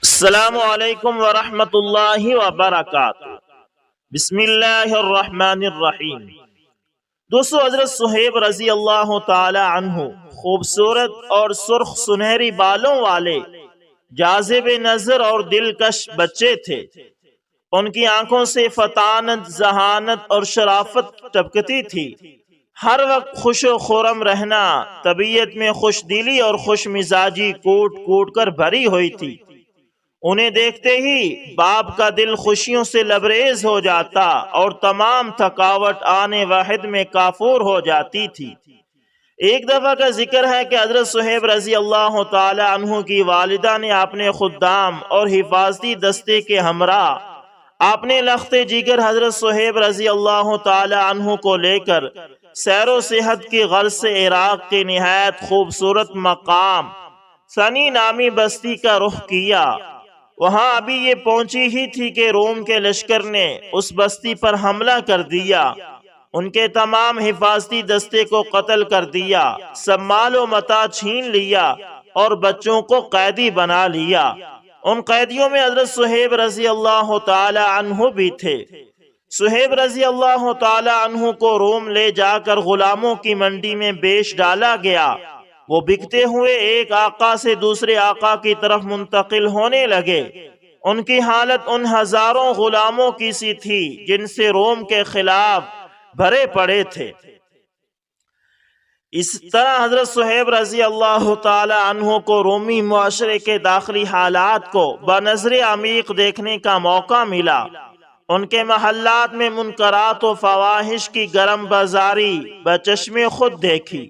السلام علیکم ورحمۃ اللہ وبرکاتہ۔ بسم اللہ الرحمن الرحیم۔ دوستو، حضرت صہیب رضی اللہ تعالی عنہ خوبصورت اور سرخ سنہری بالوں والے جاذب نظر اور دلکش بچے تھے۔ ان کی آنکھوں سے فطانت، ذہانت اور شرافت ٹپکتی تھی۔ ہر وقت خوش و خرم رہنا، طبیعت میں خوش دلی اور خوش مزاجی کوٹ کوٹ کر بھری ہوئی تھی۔ انہیں دیکھتے ہی باپ کا دل خوشیوں سے لبریز ہو جاتا اور تمام تھکاوٹ آنے واحد میں کافور ہو جاتی تھی۔ ایک دفعہ کا ذکر ہے کہ حضرت صہیب رضی اللہ تعالی عنہ کی والدہ نے اپنے خدام اور حفاظتی دستے کے ہمراہ اپنے لخت جگر حضرت صہیب رضی اللہ تعالی عنہ کو لے کر سیر و صحت کی غرض سے عراق کے نہایت خوبصورت مقام ثنی نامی بستی کا رخ کیا۔ وہاں ابھی یہ پہنچی ہی تھی کہ روم کے لشکر نے اس بستی پر حملہ کر دیا، ان کے تمام حفاظتی دستے کو قتل کر دیا، سب مال و متاع چھین لیا اور بچوں کو قیدی بنا لیا۔ ان قیدیوں میں حضرت صہیب رضی اللہ تعالی عنہ بھی تھے۔ صہیب رضی اللہ تعالی عنہ کو روم لے جا کر غلاموں کی منڈی میں بیچ ڈالا گیا۔ وہ بکتے ہوئے ایک آقا سے دوسرے آقا کی طرف منتقل ہونے لگے۔ ان کی حالت ان ہزاروں غلاموں کی سی تھی جن سے روم کے خلاف بھرے پڑے تھے۔ اس طرح حضرت صہیب رضی اللہ تعالی عنہ کو رومی معاشرے کے داخلی حالات کو بنظر عمیق دیکھنے کا موقع ملا۔ ان کے محلات میں منکرات و فواحش کی گرم بازاری بچشم خود دیکھی۔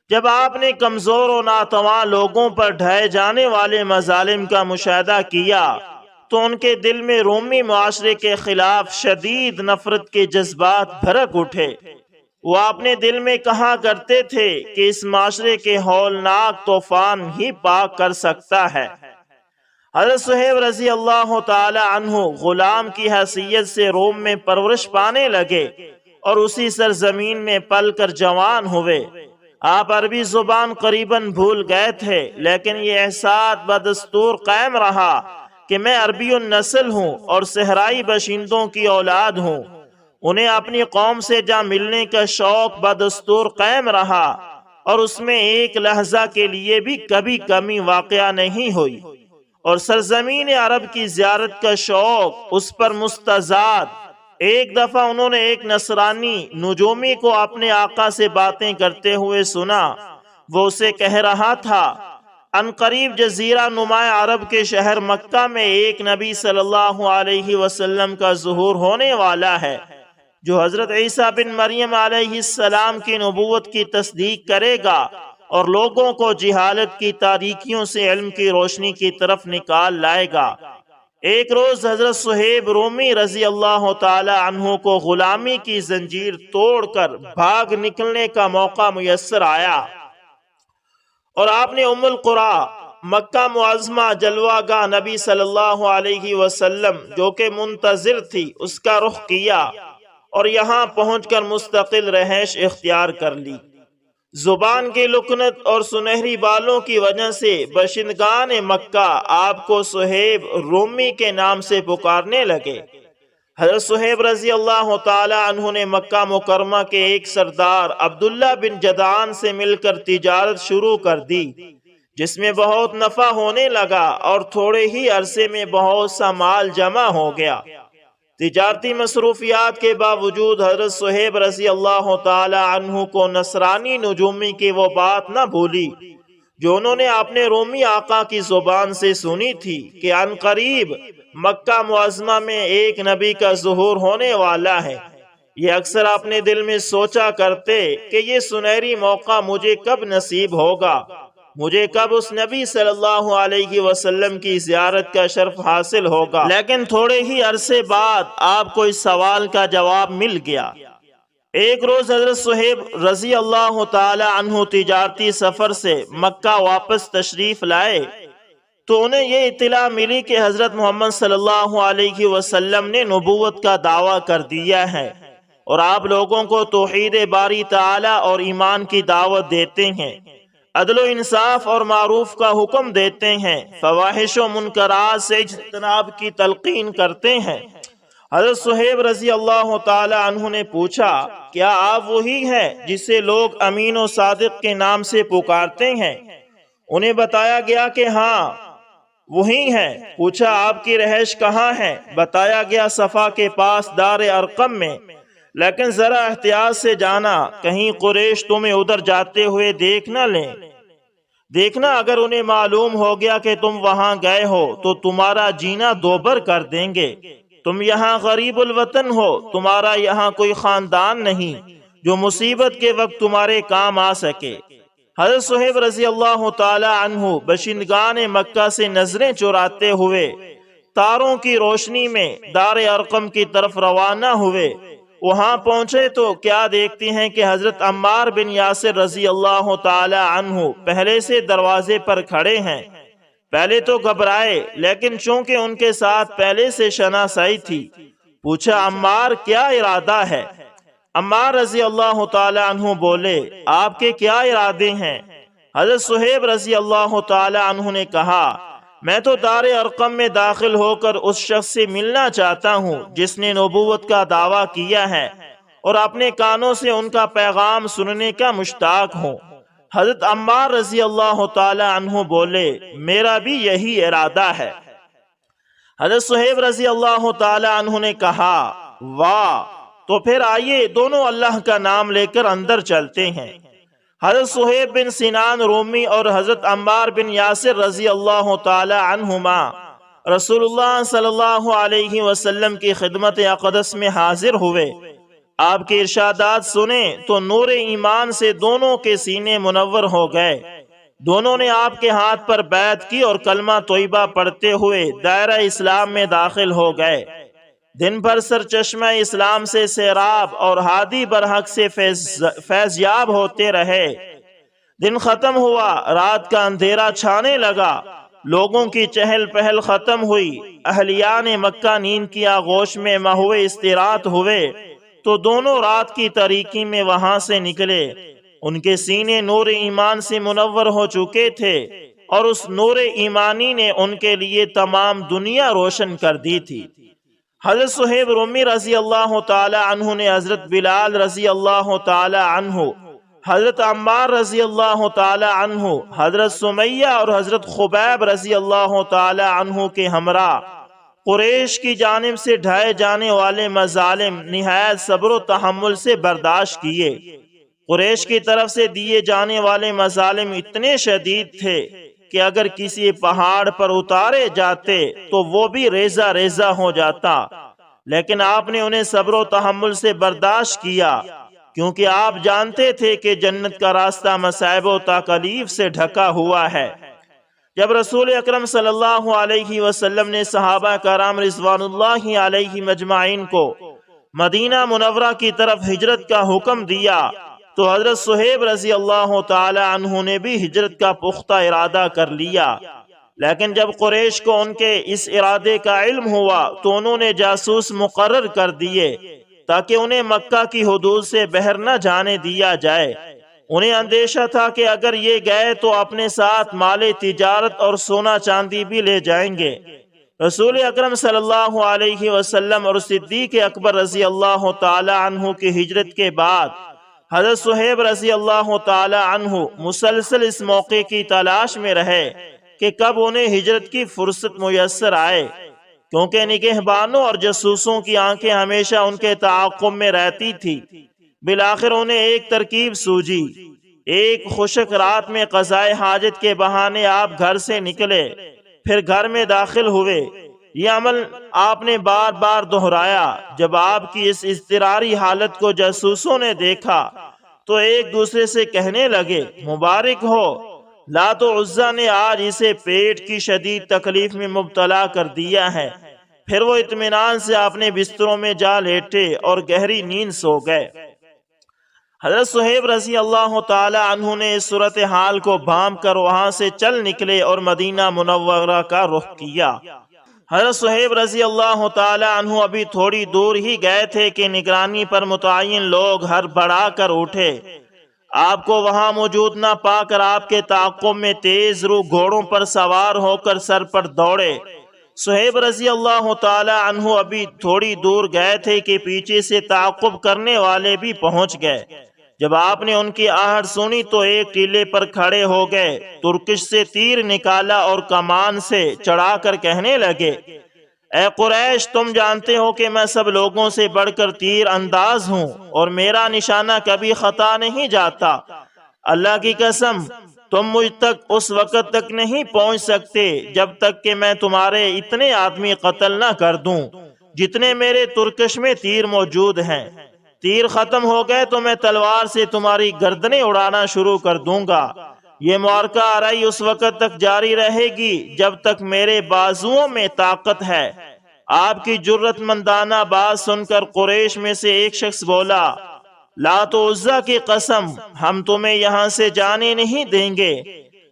جب آپ نے کمزور و ناتواں لوگوں پر ڈھائے جانے والے مظالم کا مشاہدہ کیا تو ان کے دل میں رومی معاشرے کے خلاف شدید نفرت کے جذبات بھڑک اٹھے۔ وہ اپنے دل میں کہا کرتے تھے کہ اس معاشرے کے ہولناک طوفان ہی پاک کر سکتا ہے۔ حضرت صہیب رضی اللہ تعالی عنہ غلام کی حیثیت سے روم میں پرورش پانے لگے اور اسی سرزمین میں پل کر جوان ہوئے۔ آپ عربی زبان قریباً بھول گئے تھے، لیکن یہ احساس بدستور قائم رہا کہ میں عربی النسل ہوں اور صحرائی باشندوں کی اولاد ہوں۔ انہیں اپنی قوم سے جا ملنے کا شوق بدستور قائم رہا اور اس میں ایک لحظہ کے لیے بھی کبھی کمی واقعہ نہیں ہوئی، اور سرزمین عرب کی زیارت کا شوق اس پر مستزاد۔ ایک دفعہ انہوں نے ایک نصرانی نجومی کو اپنے آقا سے باتیں کرتے ہوئے سنا۔ وہ اسے کہہ رہا تھا، عنقریب جزیرہ نما عرب کے شہر مکہ میں ایک نبی صلی اللہ علیہ وسلم کا ظہور ہونے والا ہے جو حضرت عیسیٰ بن مریم علیہ السلام کی نبوت کی تصدیق کرے گا اور لوگوں کو جہالت کی تاریکیوں سے علم کی روشنی کی طرف نکال لائے گا۔ ایک روز حضرت صہیب رومی رضی اللہ تعالی عنہ کو غلامی کی زنجیر توڑ کر بھاگ نکلنے کا موقع میسر آیا اور آپ نے ام القریٰ مکہ معظمہ جلوہ گاہ نبی صلی اللہ علیہ وسلم جو کہ منتظر تھی اس کا رخ کیا اور یہاں پہنچ کر مستقل رہائش اختیار کر لی۔ زبان کی لکنت اور سنہری بالوں کی وجہ سے باشندگان مکہ آپ کو صہیب رومی کے نام سے پکارنے لگے۔ حضرت صہیب رضی اللہ تعالی عنہ نے مکہ مکرمہ کے ایک سردار عبداللہ بن جدعان سے مل کر تجارت شروع کر دی، جس میں بہت نفع ہونے لگا اور تھوڑے ہی عرصے میں بہت سا مال جمع ہو گیا۔ تجارتی مصروفیات کے باوجود حضرت صہیب رضی اللہ تعالی عنہ کو نصرانی نجومی کی وہ بات نہ بھولی جو انہوں نے اپنے رومی آقا کی زبان سے سنی تھی کہ عنقریب مکہ معظمہ میں ایک نبی کا ظہور ہونے والا ہے۔ یہ اکثر اپنے دل میں سوچا کرتے کہ یہ سنہری موقع مجھے کب نصیب ہوگا، مجھے کب اس نبی صلی اللہ علیہ وسلم کی زیارت کا شرف حاصل ہوگا۔ لیکن تھوڑے ہی عرصے بعد آپ کو اس سوال کا جواب مل گیا۔ ایک روز حضرت صہیب رضی اللہ تعالی عنہ تجارتی سفر سے مکہ واپس تشریف لائے تو انہیں یہ اطلاع ملی کہ حضرت محمد صلی اللہ علیہ وسلم نے نبوت کا دعویٰ کر دیا ہے اور آپ لوگوں کو توحید باری تعالی اور ایمان کی دعوت دیتے ہیں۔ عدل و انصاف اور معروف کا حکم دیتے ہیں، فواحش و منکرات سے اجتناب کی تلقین کرتے ہیں۔ حضرت صہیب رضی اللہ تعالی عنہ نے پوچھا، کیا آپ وہی ہیں جسے لوگ امین و صادق کے نام سے پکارتے ہیں؟ انہیں بتایا گیا کہ ہاں وہی ہیں۔ پوچھا، آپ کی رہائش کہاں ہے؟ بتایا گیا صفا کے پاس دار ارقم میں، لیکن ذرا احتیاط سے جانا، کہیں قریش تمہیں ادھر جاتے ہوئے دیکھ نہ لیں۔ دیکھنا اگر انہیں معلوم ہو گیا کہ تم وہاں گئے ہو تو تمہارا جینا دوبر کر دیں گے۔ تم یہاں غریب الوطن ہو، تمہارا یہاں کوئی خاندان نہیں جو مصیبت کے وقت تمہارے کام آ سکے۔ حضرت صہیب رضی اللہ تعالی عنہ باشندگان مکہ سے نظریں چراتے ہوئے تاروں کی روشنی میں دار ارقم کی طرف روانہ ہوئے۔ وہاں پہنچے تو کیا دیکھتے ہیں کہ حضرت عمار بن یاسر رضی اللہ تعالی عنہ پہلے سے دروازے پر کھڑے ہیں۔ پہلے تو گھبرائے، لیکن چونکہ ان کے ساتھ پہلے سے شناسائی تھی، پوچھا، عمار کیا ارادہ ہے؟ عمار رضی اللہ تعالی عنہ بولے، آپ کے کیا ارادے ہیں؟ حضرت صہیب رضی اللہ تعالی عنہ نے کہا، میں تو دار ارقم میں داخل ہو کر اس شخص سے ملنا چاہتا ہوں جس نے نبوت کا دعویٰ کیا ہے، اور اپنے کانوں سے ان کا پیغام سننے کا مشتاق ہوں۔ حضرت عمار رضی اللہ تعالی عنہ بولے، میرا بھی یہی ارادہ ہے۔ حضرت صہیب رضی اللہ تعالی عنہ نے کہا، واہ، تو پھر آئیے دونوں اللہ کا نام لے کر اندر چلتے ہیں۔ حضرت صہیب بن سنان رومی اور حضرت عمار بن یاسر رضی اللہ تعالی عنہما رسول اللہ صلی اللہ علیہ وسلم کی خدمت اقدس میں حاضر ہوئے۔ آپ کے ارشادات سنیں تو نور ایمان سے دونوں کے سینے منور ہو گئے۔ دونوں نے آپ کے ہاتھ پر بیعت کی اور کلمہ طیبہ پڑھتے ہوئے دائرہ اسلام میں داخل ہو گئے۔ دن بھر سر چشمہ اسلام سے سیراب اور ہادی برحق سے فیضیاب ہوتے رہے۔ دن ختم ہوا، رات کا اندھیرا چھانے لگا، لوگوں کی چہل پہل ختم ہوئی۔ اہلیان مکہ نیند کی آغوش میں محو استراحت ہوئے تو دونوں رات کی تاریکی میں وہاں سے نکلے۔ ان کے سینے نور ایمان سے منور ہو چکے تھے، اور اس نور ایمانی نے ان کے لیے تمام دنیا روشن کر دی تھی۔ حضرت صہیب رومی رضی اللہ تعالی عنہ نے حضرت بلال رضی اللہ تعالی عنہ، حضرت عمار رضی اللہ تعالی عنہ، حضرت سمیہ اور حضرت خبیب رضی اللہ تعالی عنہ کے ہمراہ قریش کی جانب سے ڈھائے جانے والے مظالم نہایت صبر و تحمل سے برداشت کیے۔ قریش کی طرف سے دیے جانے والے مظالم اتنے شدید تھے کہ اگر کسی پہاڑ پر اتارے جاتے تو وہ بھی ریزہ ریزہ ہو جاتا، لیکن آپ نے انہیں صبر و تحمل سے برداشت کیا، کیونکہ آپ جانتے تھے کہ جنت کا راستہ مصائب و تکالیف سے ڈھکا ہوا ہے۔ جب رسول اکرم صلی اللہ علیہ وسلم نے صحابہ کرام رضوان اللہ علیہ مجمعین کو مدینہ منورہ کی طرف ہجرت کا حکم دیا تو حضرت صہیب رضی اللہ تعالی عنہ نے بھی ہجرت کا پختہ ارادہ کر لیا، لیکن جب قریش کو ان کے اس ارادے کا علم ہوا تو انہوں نے جاسوس مقرر کر دیے تاکہ انہیں مکہ کی حدود سے باہر نہ جانے دیا جائے۔ انہیں اندیشہ تھا کہ اگر یہ گئے تو اپنے ساتھ مال تجارت اور سونا چاندی بھی لے جائیں گے۔ رسول اکرم صلی اللہ علیہ وسلم اور صدیق اکبر رضی اللہ تعالی عنہ کی ہجرت کے بعد حضرت صہیب رضی اللہ تعالی عنہ مسلسل اس موقع کی تلاش میں رہے کہ کب انہیں ہجرت کی فرصت میسر آئے، کیونکہ نگہبانوں اور جاسوسوں کی آنکھیں ہمیشہ ان کے تعاقب میں رہتی تھی۔ بالآخر انہیں ایک ترکیب سوجی۔ ایک خشک رات میں قضائے حاجت کے بہانے آپ گھر سے نکلے، پھر گھر میں داخل ہوئے۔ یہ عمل آپ نے بار بار دہرایا۔ جب آپ کی اس اضطراری حالت کو جاسوسوں نے دیکھا تو ایک دوسرے سے کہنے لگے، مبارک ہو، لات و عزا نے آج اسے پیٹ کی شدید تکلیف میں مبتلا کر دیا ہے۔ پھر وہ اطمینان سے اپنے بستروں میں جا لیٹے اور گہری نیند سو گئے۔ حضرت صہیب رضی اللہ تعالی عنہ نے اس صورتحال کو بھانپ کر وہاں سے چل نکلے اور مدینہ منورہ کا رخ کیا۔ حضرت صہیب رضی اللہ تعالی عنہ ابھی تھوڑی دور ہی گئے تھے کہ نگرانی پر متعین لوگ ہر بڑھا کر اٹھے۔ آپ کو وہاں موجود نہ پا کر آپ کے تعاقب میں تیز رو گھوڑوں پر سوار ہو کر سر پر دوڑے۔ صہیب رضی اللہ تعالی عنہ ابھی تھوڑی دور گئے تھے کہ پیچھے سے تعاقب کرنے والے بھی پہنچ گئے۔ جب آپ نے ان کی آہٹ سنی تو ایک ٹیلے پر کھڑے ہو گئے، ترکش سے تیر نکالا اور کمان سے چڑھا کر کہنے لگے، اے قریش، تم جانتے ہو کہ میں سب لوگوں سے بڑھ کر تیر انداز ہوں اور میرا نشانہ کبھی خطا نہیں جاتا۔ اللہ کی قسم، تم مجھ تک اس وقت تک نہیں پہنچ سکتے جب تک کہ میں تمہارے اتنے آدمی قتل نہ کر دوں جتنے میرے ترکش میں تیر موجود ہیں۔ تیر ختم ہو گئے تو میں تلوار سے تمہاری گردنیں اڑانا شروع کر دوں گا۔ یہ معرکہ آرائی اس وقت تک جاری رہے گی جب تک میرے بازوؤں میں طاقت ہے۔ آپ کی جرت مندانہ بات سن کر قریش میں سے ایک شخص بولا، لات و عزا کی قسم، ہم تمہیں یہاں سے جانے نہیں دیں گے۔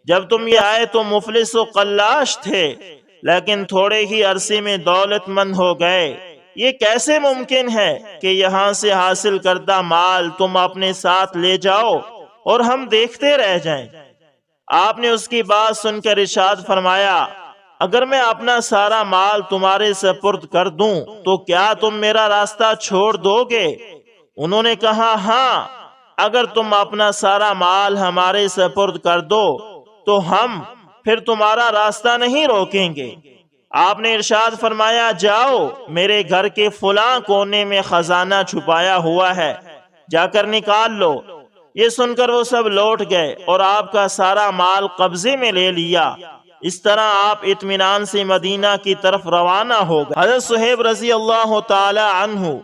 جب تم یہ آئے تو مفلس و قلاش تھے، لیکن تھوڑے ہی عرصے میں دولت مند ہو گئے۔ یہ کیسے ممکن ہے کہ یہاں سے حاصل کردہ مال تم اپنے ساتھ لے جاؤ اور ہم دیکھتے رہ جائیں؟ آپ نے اس کی بات سن کر ارشاد فرمایا، اگر میں اپنا سارا مال تمہارے سپرد کر دوں تو کیا تم میرا راستہ چھوڑ دو گے؟ انہوں نے کہا، ہاں، اگر تم اپنا سارا مال ہمارے سپرد کر دو تو ہم پھر تمہارا راستہ نہیں روکیں گے۔ آپ نے ارشاد فرمایا، جاؤ، میرے گھر کے فلاں کونے میں خزانہ چھپایا ہوا ہے، جا کر نکال لو۔ یہ سن کر وہ سب لوٹ گئے اور آپ کا سارا مال قبضے میں لے لیا۔ اس طرح آپ اطمینان سے مدینہ کی طرف روانہ ہو گئے۔ حضرت صہیب رضی اللہ تعالی عنہ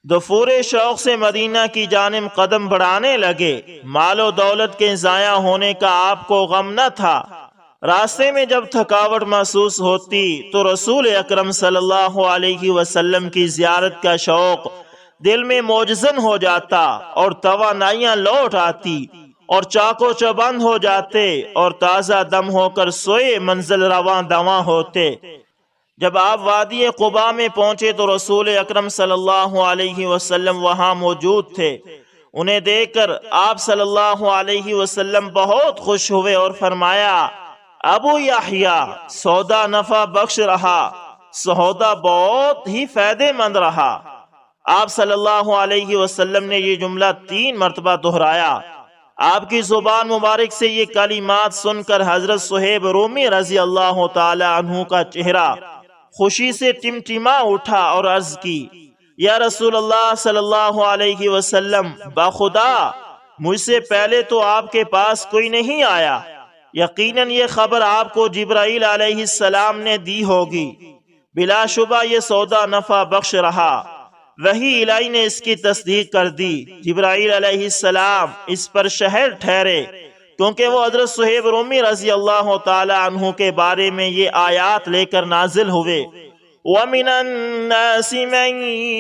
دفور شوق سے مدینہ کی جانب قدم بڑھانے لگے۔ مال و دولت کے ضائع ہونے کا آپ کو غم نہ تھا۔ راستے میں جب تھکاوٹ محسوس ہوتی تو رسول اکرم صلی اللہ علیہ وسلم کی زیارت کا شوق دل میں موجزن ہو جاتا اور توانائیاں لوٹ آتی اور چاقو چوبند ہو جاتے اور تازہ دم ہو کر سوئے منزل رواں دواں ہوتے۔ جب آپ وادی قباء میں پہنچے تو رسول اکرم صلی اللہ علیہ وسلم وہاں موجود تھے۔ انہیں دیکھ کر آپ صلی اللہ علیہ وسلم بہت خوش ہوئے اور فرمایا، ابو یحییٰ، سودا نفع بخش رہا، سودا بہت ہی فائدے مند رہا۔ آپ صلی اللہ علیہ وسلم نے یہ جملہ 3 مرتبہ دہرایا۔ آپ کی زبان مبارک سے یہ کلمات سن کر حضرت صہیب رومی رضی اللہ تعالی عنہ کا چہرہ خوشی سے ٹمٹما اٹھا اور عرض کی، یا رسول اللہ صلی اللہ علیہ وسلم، باخدا مجھ سے پہلے تو آپ کے پاس کوئی نہیں آیا، یقیناً یہ خبر آپ کو جبرائیل علیہ السلام نے دی ہوگی، بلا شبہ یہ سودا نفع بخش رہا۔ وحی الہی نے اس کی تصدیق کر دی۔ جبرائیل علیہ السلام اس پر شہر ٹھہرے کیونکہ وہ حضرت صہیب رومی رضی اللہ تعالی عنہ کے بارے میں یہ آیات لے کر نازل ہوئے، وَمِنَ النَّاسِ مَن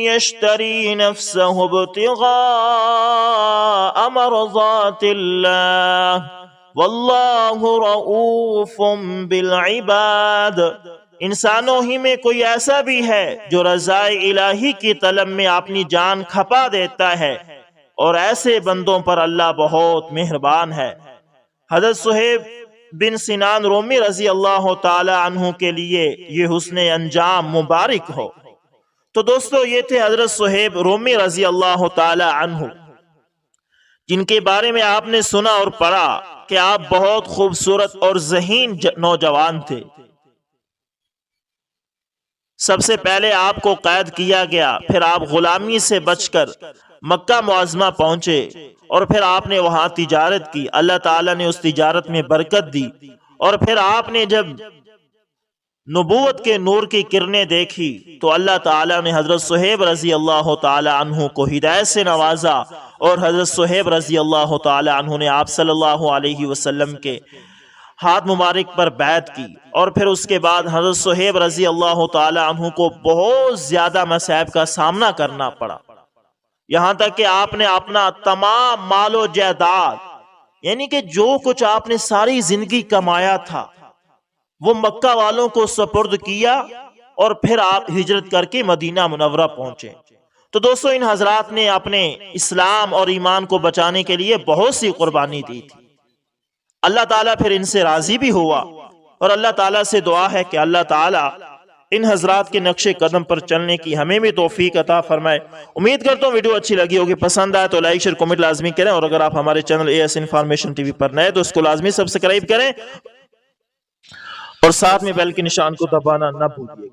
يَشْتَرِي نَفْسَهُ ابْتِغَاءَ مَرْضَاتِ اللَّهِ وَاللَّهُ رَءُوفٌ بِالْعِبَادِ۔ انسانوں ہی میں کوئی ایسا بھی ہے جو رضائے الہی کی طلب میں اپنی جان کھپا دیتا ہے، اور ایسے بندوں پر اللہ بہت مہربان ہے۔ حضرت صہیب بن سنان رومی رضی اللہ تعالی عنہ کے لیے یہ حسن انجام مبارک ہو۔ تو دوستو، یہ تھے حضرت صہیب رومی رضی اللہ تعالی عنہ، جن کے بارے میں آپ نے سنا اور پڑھا کہ آپ بہت خوبصورت اور ذہین نوجوان تھے۔ سب سے پہلے آپ کو قید کیا گیا، پھر آپ غلامی سے بچ کر مکہ معظمہ پہنچے اور پھر آپ نے وہاں تجارت کی۔ اللہ تعالیٰ نے اس تجارت میں برکت دی، اور پھر آپ نے جب نبوت کے نور کی کرنیں دیکھی تو اللہ تعالیٰ نے حضرت صہیب رضی اللہ تعالی عنہ کو ہدایت سے نوازا، اور حضرت صہیب رضی اللہ تعالی عنہ نے آپ صلی اللہ علیہ وسلم کے ہاتھ مبارک پر بیعت کی، اور پھر اس کے بعد حضرت صہیب رضی اللہ تعالی عنہ کو بہت زیادہ مصائب کا سامنا کرنا پڑا، یہاں تک کہ آپ نے اپنا تمام مال و جائیداد، یعنی کہ جو کچھ آپ نے ساری زندگی کمایا تھا، وہ مکہ والوں کو سپرد کیا، اور پھر آپ ہجرت کر کے مدینہ منورہ پہنچے۔ تو دوستو ان حضرات نے اپنے اسلام اور ایمان کو بچانے کے لیے بہت سی قربانی دی تھی۔ اللہ تعالیٰ پھر ان سے راضی بھی ہوا، اور اللہ تعالیٰ سے دعا ہے کہ اللہ تعالیٰ ان حضرات کے نقش قدم پر چلنے کی ہمیں بھی توفیق عطا فرمائے۔ امید کرتا ہوں ویڈیو اچھی لگی ہوگی، پسند آئے تو لائک شیئر کمنٹ لازمی کریں، اور اگر آپ ہمارے چینل AS انفارمیشن TV پر نئے تو اس کو لازمی سبسکرائب کریں، اور ساتھ میں بیل کے نشان کو دبانا نہ بھولیے۔